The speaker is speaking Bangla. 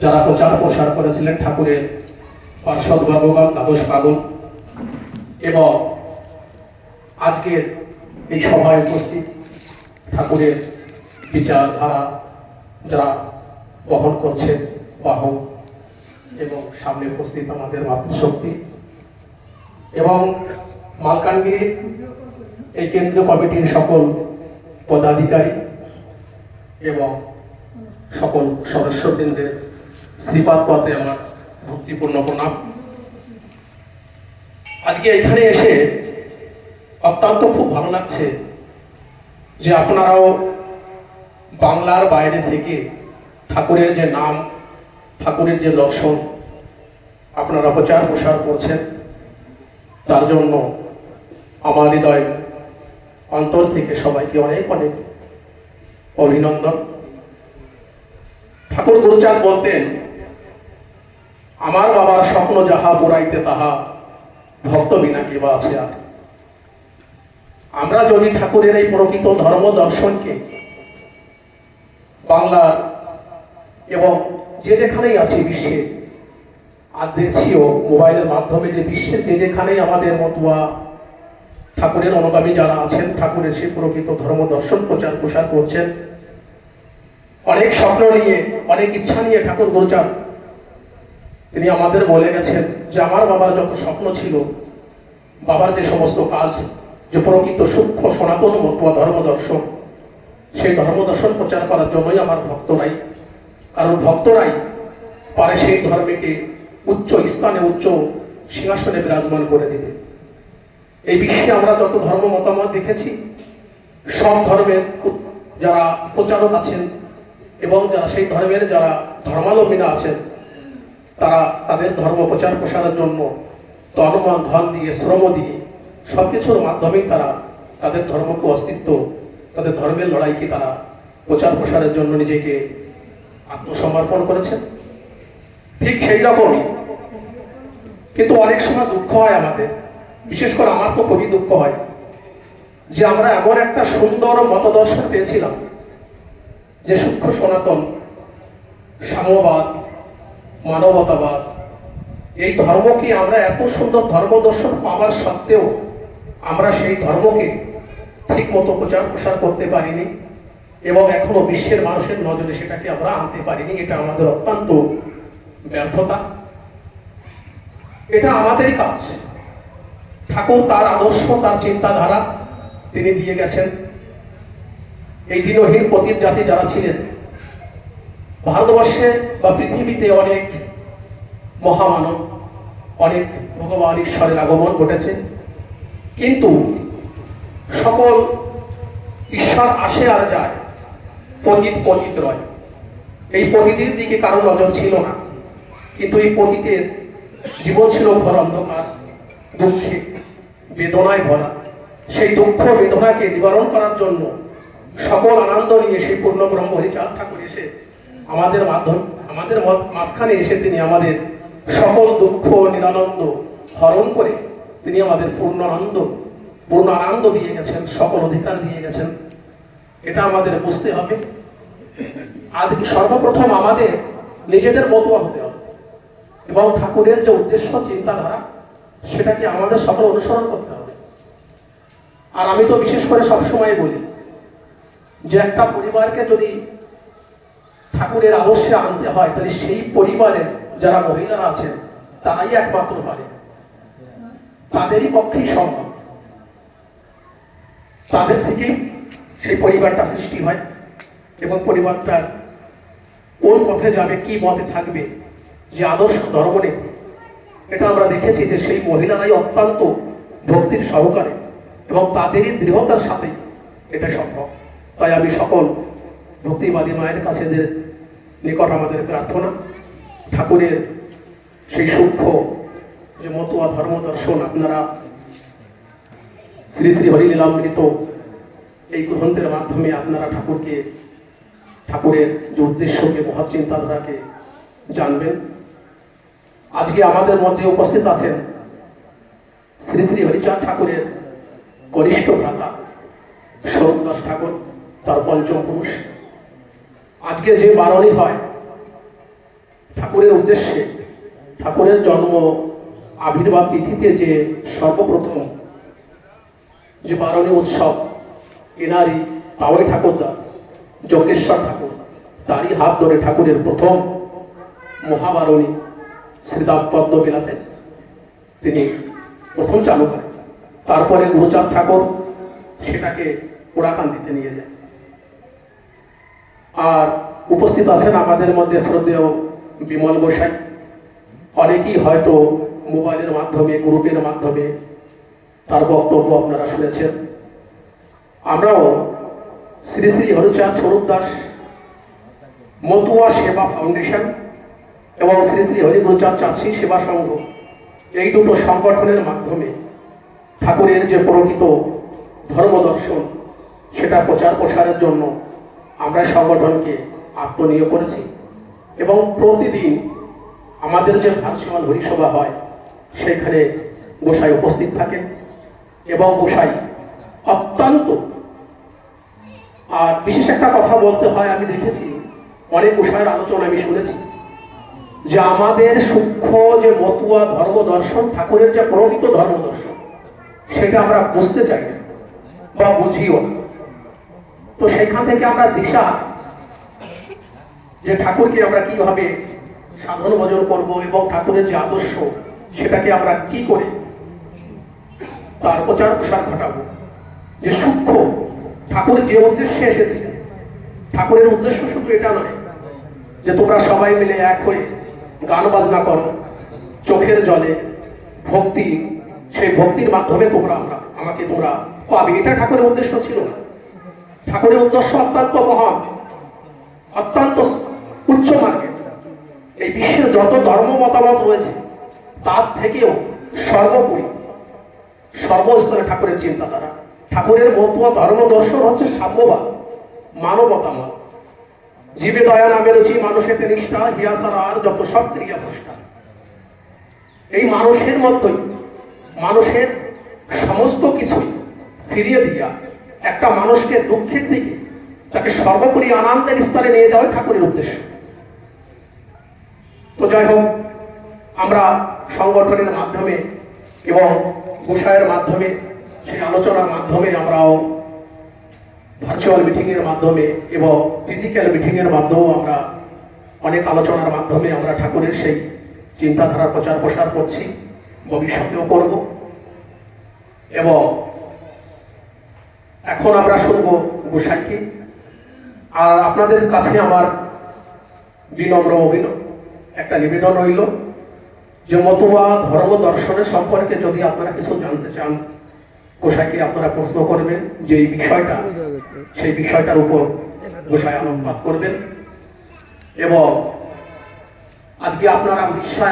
যারা প্রচার প্রসার করেছিলেন ঠাকুরের পার্ষদ বর্গগণ, দ্বাদশ পাগল এবং আজকের এই সভায় উপস্থিত ঠাকুরের বিচারধারা যারা বহন করছেন বাহক এবং সামনে উপস্থিত আমাদের মাতৃশক্তি এবং মালকানগিরির এই কেন্দ্রীয় কমিটির সকল পদাধিকারী এবং সকল সদস্যবৃন্দের শ্রীপাদ পথে আমার ভক্তিপূর্ণ প্রণাম। আজকে এখানে এসে অত্যন্ত খুব ভালো লাগছে যে আপনারাও বাংলার বাইরে থেকে ঠাকুরের যে নাম, ঠাকুরের যে দর্শন আপনারা প্রচার প্রসার করছেন, তার জন্য আমার হৃদয় অন্তর থেকে সবাইকে অনেক অনেক অভিনন্দন। ঠাকুর গুরুচাঁদ বলতেন, আমার বাবার স্বপ্ন যাহা পুরাইতে তাহা ভক্ত বিনা কি বা আছে আর। আমরা যদি ঠাকুরের এই প্রকৃত ধর্ম দর্শনকে বাংলার এবং যে যেখানেই আছি বিশ্বে, আর দেখছিও মোবাইলের মাধ্যমে যে বিশ্বের যে যেখানেই আমাদের মতুয়া ঠাকুরের অনুগামী যারা আছেন, ঠাকুরের সেই প্রকৃত ধর্ম দর্শন প্রচার প্রসার করছেন, অনেক স্বপ্ন নিয়ে অনেক ইচ্ছা নিয়ে ঠাকুর গুরুচাঁদ তিনি আমাদের বলে গেছেন যে আমার বাবার যত স্বপ্ন ছিল, বাবার যে সমস্ত কাজ, যে প্রকৃত সূক্ষ্ম সনাতন মতুয়া ধর্ম দর্শন, সেই ধর্ম দর্শন প্রচার করার জন্যই আমার ভক্তরাই, কারণ ভক্তরাই পারে সেই ধর্মকে উচ্চ স্থানে উচ্চ সিংহাসনে বিরাজমান করে দিতে। এই বিশ্বে আমরা যত ধর্ম মতামত দেখেছি, সব ধর্মের যারা প্রচারক আছেন এবং যারা সেই ধর্মের যারা ধর্মাবলম্বীরা আছেন, তারা তাদের ধর্ম প্রচার প্রসারের জন্য তন্মন ধন দিয়ে, শ্রম দিয়ে, সবকিছুর মাধ্যমেই তারা তাদের ধর্মকে অস্তিত্ব, তাদের ধর্মের লড়াইকে তারা প্রচার প্রসারের জন্য নিজেকে আত্মসমর্পণ করেছেন। ঠিক সেই রকমই কিন্তু অনেক সময় দুঃখ হয় আমাদের, বিশেষ করে আমার তো খুবই দুঃখ হয় যে আমরা এমন একটা সুন্দর মতদর্শন পেয়েছিলাম যে সূক্ষ্ম সনাতন, সাম্যবাদ, মানবতাবাদ, এই ধর্মকে আমরা এত সুন্দর ধর্মদর্শন পাওয়ার সত্ত্বেও আমরা সেই ধর্মকে ঠিক মতো প্রচার প্রসার করতে পারিনি এবং এখনো বিশ্বের মানুষের নজরে সেটাকে আমরা আনতে পারিনি। এটা আমাদের অত্যন্ত ব্যর্থতা, এটা আমাদেরই কাজ। ঠাকুর তার আদর্শ, তার চিন্তাধারা তিনি দিয়ে গেছেন। এই দীনহীন পতিত জাতি যারা ছিলেন, ভারতবর্ষে বা পৃথিবীতে অনেক মহামানব, অনেক ভগবান ঈশ্বরের আগমন ঘটেছে, কিন্তু সকল ঈশ্বর আসে আর যায়, পতিত পতিত রয়। এই পতিতের দিকে কারো নজর ছিল না, কিন্তু এই পতিতের জীবন ছিল ঘোর অন্ধকার, দুঃখে বেদনায় ভরা। সেই দুঃখ বেদনাকে নিবারণ করার জন্য সকল আনন্দ নিয়ে সেই পূর্ণ ব্রহ্ম হরিচাঁদ ঠাকুর এসে আমাদের মাঝখানে এসে তিনি আমাদের সকল দুঃখ নিরানন্দ হরণ করে তিনি আমাদের পূর্ণ আনন্দ দিয়ে গেছেন, সকল অধিকার দিয়ে গেছেন। এটা আমাদের বুঝতে হবে। আজ সর্বপ্রথম আমাদের নিজেদের মতুয়া হতে হবে এবং ঠাকুরের যে উদ্দেশ্য চিন্তাধারা সেটাকে আমাদের সকল অনুসরণ করতে হবে। আর আমি তো বিশেষ করে সবসময় বলি যে একটা পরিবারকে যদি ঠাকুরের আদর্শে আনতে হয়, তাহলে সেই পরিবারের যারা মহিলারা আছেন তারাই একমাত্র পারে, তাদেরই পক্ষেই সম্ভব। তাদের থেকেই সেই পরিবারটা সৃষ্টি হয় এবং পরিবারটা কোন পথে যাবে, কি পথে থাকবে, যে আদর্শ ধর্মনীতি, এটা আমরা দেখেছি যে সেই মহিলারাই অত্যন্ত ভক্তির সহকারে এবং তাদেরই দৃঢ়তার সাথে এটা সম্ভব। তাই আমি সকল ভক্তিবাদী মায়ের কাছে নিকট আমাদের প্রার্থনা, ঠাকুরের সেই সূক্ষ্ম যে মতুয়া ধর্ম দর্শন আপনারা শ্রী শ্রী হরিলীলামৃত এই গ্রন্থের মাধ্যমে আপনারা ঠাকুরের যে উদ্দেশ্যকে, মহৎ চিন্তাধারাকে জানবেন। আজকে আমাদের মধ্যে উপস্থিত আছেন শ্রী শ্রী হরিচাঁদ ঠাকুরের কনিষ্ঠ ভ্রাতা স্বরূপ দাস ঠাকুর, তার পঞ্চম পুরুষ। আজকে যে বারণী হয় ঠাকুরের উদ্দেশ্যে, ঠাকুরের জন্ম আবির্ভাব তিথিতে যে সর্বপ্রথম যে বারণী উৎসব এনারই পাওয়াই ঠাকুরদা যজ্ঞেশ্বর ঠাকুর, তারই হাত ধরে ঠাকুরের প্রথম মহাবারণী শ্রীদাম পদ্ম বিলাতে তিনি প্রথম চালু করেন। তারপরে গুরুচাঁদ ঠাকুর সেটাকে ওড়াকান্দিতে নিয়ে যায়। আর উপস্থিত আছেন আমাদের মধ্যে শ্রদ্ধেয় বিমল গোসাই। অনেকেই হয়তো মোবাইলের মাধ্যমে, গ্রুপের মাধ্যমে তার বক্তব্য আপনারা শুনেছেন। আমরাও শ্রী শ্রী হরিচাঁদ স্বরূপ দাস মতুয়া সেবা ফাউন্ডেশন এবং শ্রী শ্রী হরিগুরুচাঁদ চাঁদসি সেবা সংঘ, এই দুটো সংগঠনের মাধ্যমে ঠাকুরের যে প্রকৃত ধর্মদর্শন সেটা প্রচার প্রসারের জন্য আমরা সংগঠনকে আত্মনিয়োগ করেছি। এবং প্রতিদিন আমাদের যে ভার্চুয়াল হরিসভা হয় সেখানে গোসাই উপস্থিত থাকেন এবং গোসাই অত্যন্ত, আর বিশেষ একটা কথা বলতে হয়, আমি দেখেছি অনেক গোসাইয়ের আলোচনা আমি শুনেছি যে আমাদের সূক্ষ্ম যে মতুয়া ধর্মদর্শন, ঠাকুরের যে প্রকৃত ধর্মদর্শন সেটা আমরা বুঝতে চাই না বা বুঝিও না। তো সেখান থেকে আমরা দিশা যে ঠাকুরকে আমরা কিভাবে সাধন ভজন করব এবং ঠাকুরের যে আদর্শ সেটাকে আমরা কি করে তার প্রচার প্রসার ঘটাবো, যে সূক্ষ্ম ঠাকুরের যে উদ্দেশ্যে এসেছিলেন। ঠাকুরের উদ্দেশ্য শুধু এটা নয় যে তোমরা সবাই মিলে এক হয়ে গান বাজনা করো, চোখের জলে ভক্তি, সেই ভক্তির মাধ্যমে আমাকে তোমরা পাবে, এটা ঠাকুরের উদ্দেশ্য ছিল না। ঠাকুরের উদ্দেশ্য অত্যন্ত মহান, অত্যন্ত উচ্চ মার্গে। এই বিশ্বের যত ধর্ম মতামত রয়েছে তার থেকেও সর্বোপরি সর্বস্তরে ঠাকুরের চিন্তাধারা, ঠাকুরের মতুয়া ধর্ম দর্শন হচ্ছে সাম্যবাদ, মানবতাবাদ। জীবে দয়া নামে রুচি, মানুষেতে নিষ্ঠা, হিয়া ছাড়া আর যত সব ক্রিয়া ভ্রষ্টা। এই মানুষের মতোই মানুষের সমস্ত কিছুই ফিরিয়ে দিয়া একটা মানুষকে দুঃখের থেকে তাকে সর্বোপরি আনন্দের স্তরে নিয়ে যাওয়া ঠাকুরের উদ্দেশ্য। তো যাই হোক, আমরা সংগঠনের মাধ্যমে এবং গোসাইয়ের মাধ্যমে, সেই আলোচনার মাধ্যমে, আমরাও ভার্চুয়াল মিটিংয়ের মাধ্যমে এবং ফিজিক্যাল মিটিংয়ের মাধ্যমেও আমরা অনেক আলোচনার মাধ্যমে আমরা ঠাকুরের সেই চিন্তাধারার প্রচার প্রসার করছি, ভবিষ্যতেও করব। এবং এখন আমরা শুনবো গোসাইকে। আর আপনাদের কাছে আমার বিনম্র একটা নিবেদন রইল যে মতুয়া ধর্ম দর্শনের সম্পর্কে যদি আপনারা কিছু জানতে চান, গোসাইকে আপনারা প্রশ্ন করবেন, যে এই বিষয়টা, সেই বিষয়টার উপর গোসাই আলোকপাত করবেন। এবং আজকে আপনারা বিশ্বাস